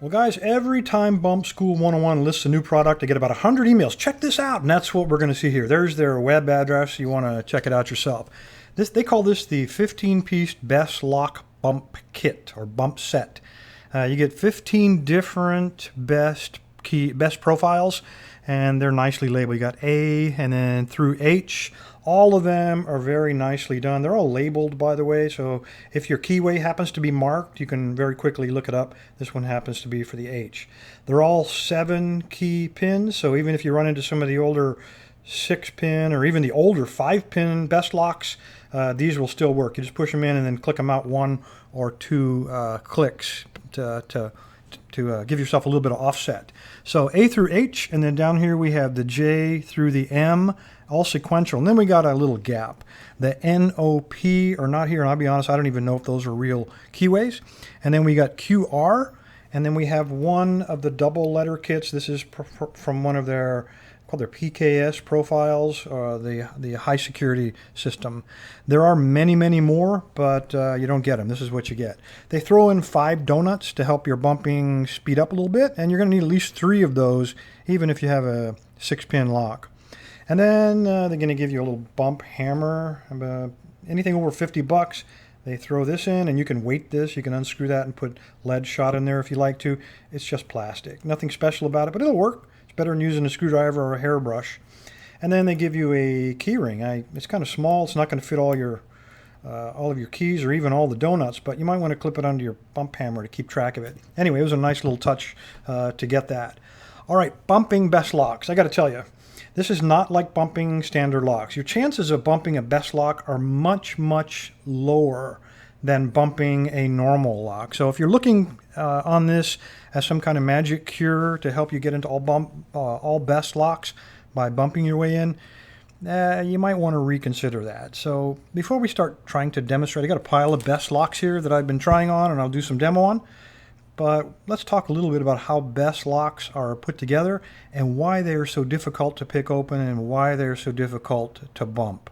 Well, guys, every time Bump School 101 lists a new product, I get about 100 emails. Check this out, and that's what we're going to see here. There's their web address. You want to check it out yourself. They call this the 15-piece Best Lock Bump Kit or Bump Set. You get 15 different best profiles, and they're nicely labeled. You got A and then through H. All of them are very nicely done. They're all labeled, by the way, so if your keyway happens to be marked, you can very quickly look it up. This one happens to be for the H. They're all 7-key pins, so even if you run into some of the older 6-pin or even the older 5-pin best locks, these will still work. You just push them in and then click them out 1 or 2 clicks to give yourself a little bit of offset. So A through H, and then down here we have the J through the M, all sequential. And then we got a little gap. The N, O, P are not here, and I'll be honest, I don't even know if those are real keyways. And then we got QR, and then we have one of the double letter kits. This is from one of their called their PKS profiles, the high security system. There are many, many more, but you don't get them. This is what you get. They throw in 5 donuts to help your bumping speed up a little bit, and you're going to need at least 3 of those, even if you have a 6-pin lock. And then they're going to give you a little bump hammer. Anything over $50, they throw this in, and you can weight this. You can unscrew that and put lead shot in there if you like to. It's just plastic. Nothing special about it, but it'll work. It's better than using a screwdriver or a hairbrush. And then they give you a key ring. It's kind of small. It's not going to fit all of your keys or even all the donuts, but you might want to clip it under your bump hammer to keep track of it. Anyway, it was a nice little touch to get that. All right, bumping best locks. I got to tell you, this is not like bumping standard locks. Your chances of bumping a best lock are much, much lower than bumping a normal lock. So if you're looking on this as some kind of magic cure to help you get into all best locks by bumping your way in, you might want to reconsider that. So before we start trying to demonstrate, I got a pile of best locks here that I've been trying on and I'll do some demo on. But let's talk a little bit about how best locks are put together and why they're so difficult to pick open and why they're so difficult to bump.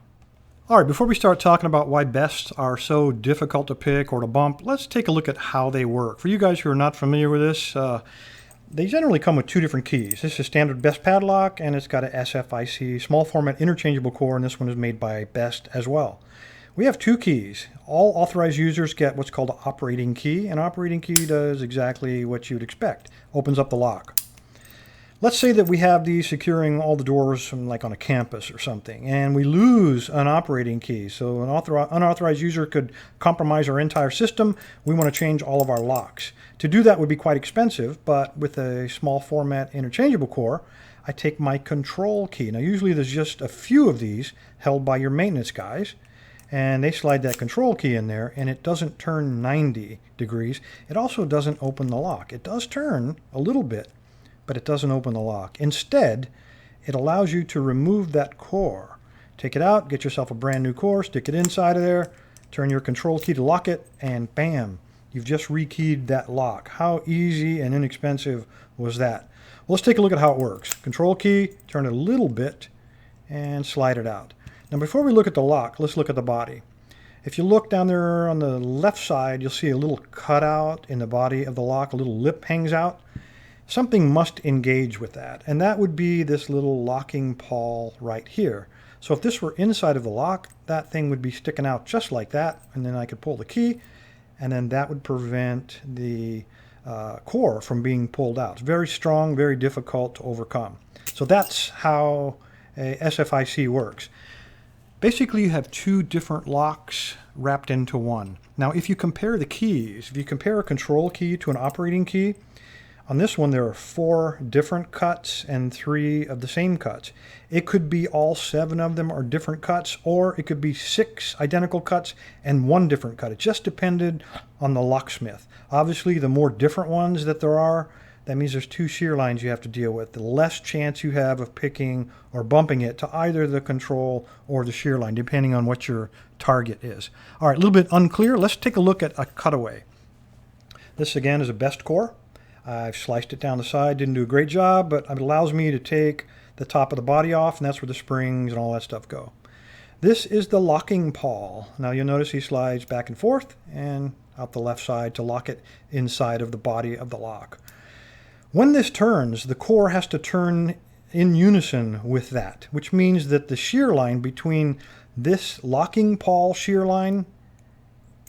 All right, before we start talking about why bests are so difficult to pick or to bump, let's take a look at how they work. For you guys who are not familiar with this, they generally come with 2 different keys. This is standard Best padlock, and it's got a SFIC, small format interchangeable core, and this one is made by Best as well. We have 2 keys. All authorized users get what's called an operating key. An operating key does exactly what you'd expect. Opens up the lock. Let's say that we have these securing all the doors from, like on a campus or something, and we lose an operating key. So an unauthorized user could compromise our entire system. We want to change all of our locks. To do that would be quite expensive, but with a small format interchangeable core, I take my control key. Now usually there's just a few of these held by your maintenance guys, and they slide that control key in there, and it doesn't turn 90 degrees. It also doesn't open the lock. It does turn a little bit, but it doesn't open the lock. Instead, it allows you to remove that core. Take it out, get yourself a brand new core, stick it inside of there, turn your control key to lock it, and bam, you've just rekeyed that lock. How easy and inexpensive was that? Well, let's take a look at how it works. Control key, turn it a little bit, and slide it out. Now before we look at the lock, let's look at the body. If you look down there on the left side, you'll see a little cutout in the body of the lock, a little lip hangs out. Something must engage with that, and that would be this little locking pawl right here. So if this were inside of the lock, that thing would be sticking out just like that, and then I could pull the key, and then that would prevent the core from being pulled out. It's very strong, very difficult to overcome. So that's how a SFIC works. Basically, you have 2 different locks wrapped into one. Now, if you compare the keys, if you compare a control key to an operating key, on this one there are 4 different cuts and 3 of the same cuts. It could be all 7 of them are different cuts, or it could be 6 identical cuts and 1 different cut. It just depended on the locksmith. Obviously, the more different ones that there are, that means there's 2 shear lines you have to deal with. The less chance you have of picking or bumping it to either the control or the shear line, depending on what your target is. All right, a little bit unclear. Let's take a look at a Cutaway. This again is a Best core. I've sliced it down the side, didn't do a great job, but it allows me to take the top of the body off, and that's where the springs and all that stuff go. This is the locking pawl. Now you'll notice he slides back and forth and out the left side to lock it inside of the body of the lock. When this turns, the core has to turn in unison with that, which means that the shear line between this locking pawl shear line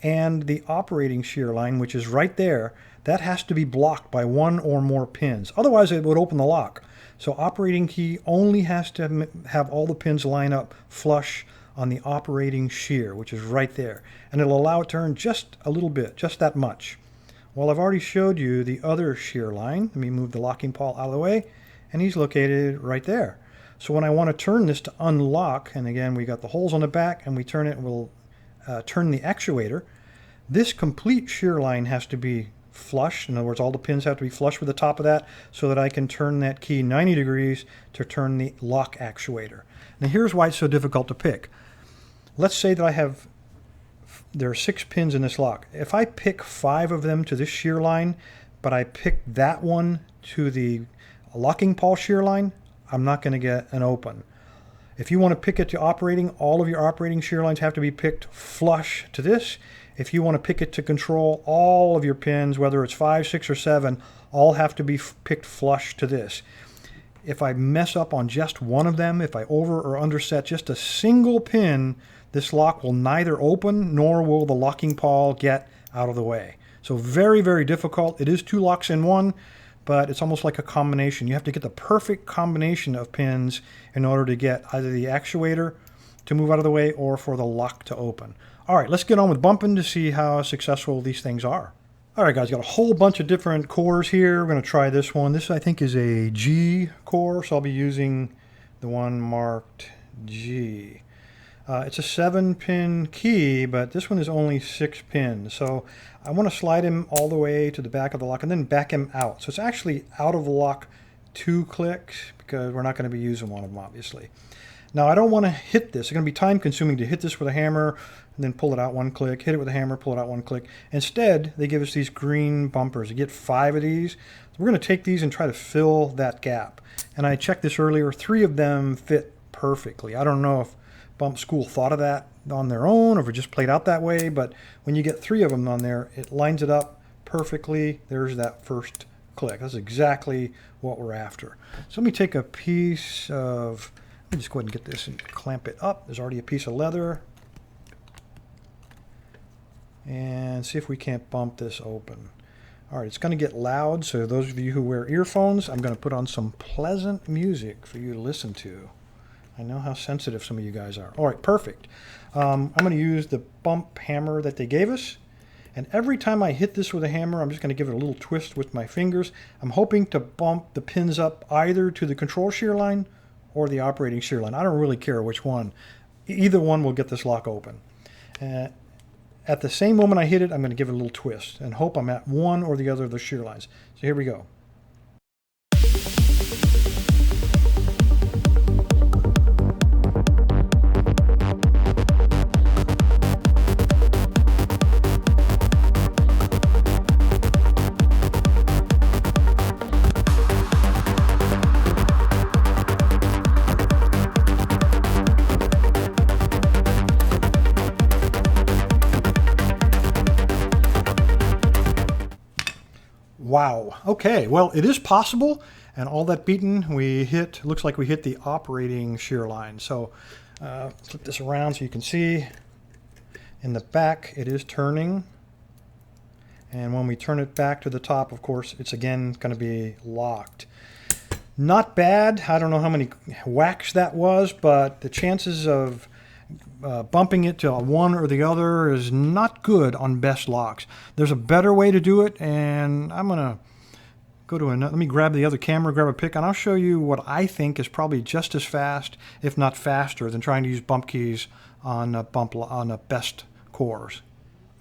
and the operating shear line, which is right there, that has to be blocked by one or more pins. Otherwise, it would open the lock. So operating key only has to have all the pins line up flush on the operating shear, which is right there. And it'll allow it to turn just a little bit, just that much. Well, I've already showed you the other shear line. Let me move the locking pawl out of the way, and he's located right there. So when I want to turn this to unlock, and again, we got the holes on the back, and we turn it, we'll turn the actuator. This complete shear line has to be flush. In other words, all the pins have to be flush with the top of that so that I can turn that key 90 degrees to turn the lock actuator. Now here's why it's so difficult to pick. Let's say that there are 6 pins in this lock. If I pick 5 of them to this shear line, but I pick that one to the locking pawl shear line, I'm not going to get an open. If you want to pick it to operating, all of your operating shear lines have to be picked flush to this. If you want to pick it to control, all of your pins, whether it's 5, 6, or 7, all have to be picked flush to this. If I mess up on just one of them, if I over or underset just a single pin, this lock will neither open nor will the locking pawl get out of the way. So very, very difficult. It is 2 locks in one, but it's almost like a combination. You have to get the perfect combination of pins in order to get either the actuator to move out of the way or for the lock to open. All right, let's get on with bumping to see how successful these things are. All right, guys, got a whole bunch of different cores here. We're going to try this one. This, I think, is a G core, so I'll be using the one marked G. It's a 7-pin key, but this one is only 6 pins. So I want to slide him all the way to the back of the lock and then back him out. So it's actually out of the lock 2 clicks because we're not going to be using one of them, obviously. Now, I don't want to hit this. It's going to be time consuming to hit this with a hammer and then pull it out 1 click, hit it with a hammer, pull it out 1 click. Instead, they give us these green bumpers. You get 5 of these. So we're going to take these and try to fill that gap. And I checked this earlier. 3 of them fit perfectly. I don't know if BumpSchool thought of that on their own or if it just played out that way, but when you get 3 of them on there, it lines it up perfectly. There's that first click. That's exactly what we're after. So let me take a piece of... Let me just go ahead and get this and clamp it up. There's already a piece of leather. And see if we can't bump this open. All right, it's going to get loud, so those of you who wear earphones, I'm going to put on some pleasant music for you to listen to. I know how sensitive some of you guys are. All right, perfect. I'm going to use the bump hammer that they gave us. And every time I hit this with a hammer, I'm just going to give it a little twist with my fingers. I'm hoping to bump the pins up either to the control shear line or the operating shear line. I don't really care which one. Either one will get this lock open. At the same moment I hit it, I'm going to give it a little twist and hope I'm at one or the other of the shear lines. So here we go. Wow. Okay. Well, it is possible. And all that beating, looks like we hit the operating shear line. So flip this around so you can see in the back, it is turning. And when we turn it back to the top, of course, it's again going to be locked. Not bad. I don't know how many whacks that was, but the chances of bumping it to one or the other is not good on best locks. There's a better way to do it, and I'm going to go to another. Let me grab the other camera, grab a pick, and I'll show you what I think is probably just as fast, if not faster, than trying to use bump keys on best cores.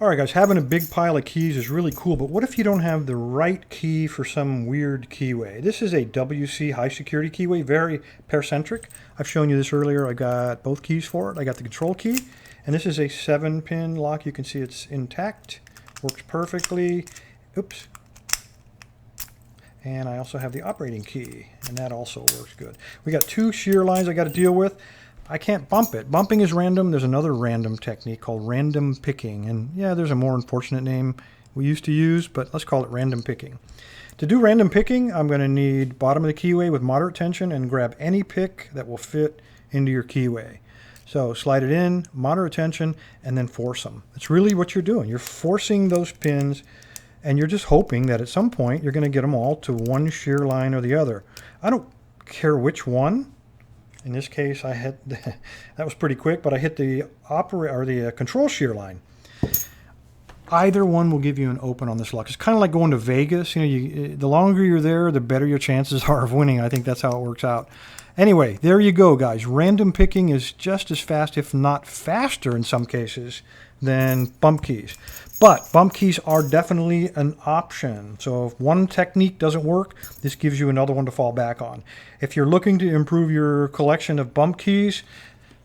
All right, guys, having a big pile of keys is really cool, but what if you don't have the right key for some weird keyway? This is a WC high security keyway, very pair-centric. I've shown you this earlier. I got both keys for it. I got the control key, and this is a 7-pin lock. You can see it's intact, works perfectly. Oops. And I also have the operating key, and that also works good. We got 2 shear lines I got to deal with. I can't bump it. Bumping is random. There's another random technique called random picking. And yeah, there's a more unfortunate name we used to use, but let's call it random picking. To do random picking, I'm going to need bottom of the keyway with moderate tension and grab any pick that will fit into your keyway. So slide it in, moderate tension, and then force them. It's really what you're doing. You're forcing those pins, and you're just hoping that at some point you're going to get them all to one shear line or the other. I don't care which one. In this case, I hit that was pretty quick, but I hit the control shear line. Either one will give you an open on this luck. It's kind of like going to Vegas. You know, the longer you're there, the better your chances are of winning. I think that's how it works out. Anyway, there you go, guys. Random picking is just as fast, if not faster in some cases, than bump keys. But bump keys are definitely an option. So if one technique doesn't work, this gives you another one to fall back on. If you're looking to improve your collection of bump keys,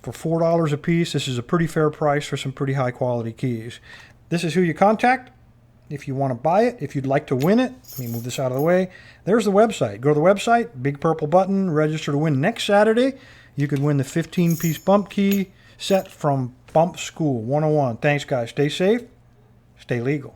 for $4 a piece, this is a pretty fair price for some pretty high quality keys. This is who you contact if you want to buy it, if you'd like to win it. Let me move this out of the way. There's the website. Go to the website, big purple button, register to win next Saturday. You could win the 15-piece bump key set from BumpSchool 101. Thanks, guys. Stay safe. Stay legal.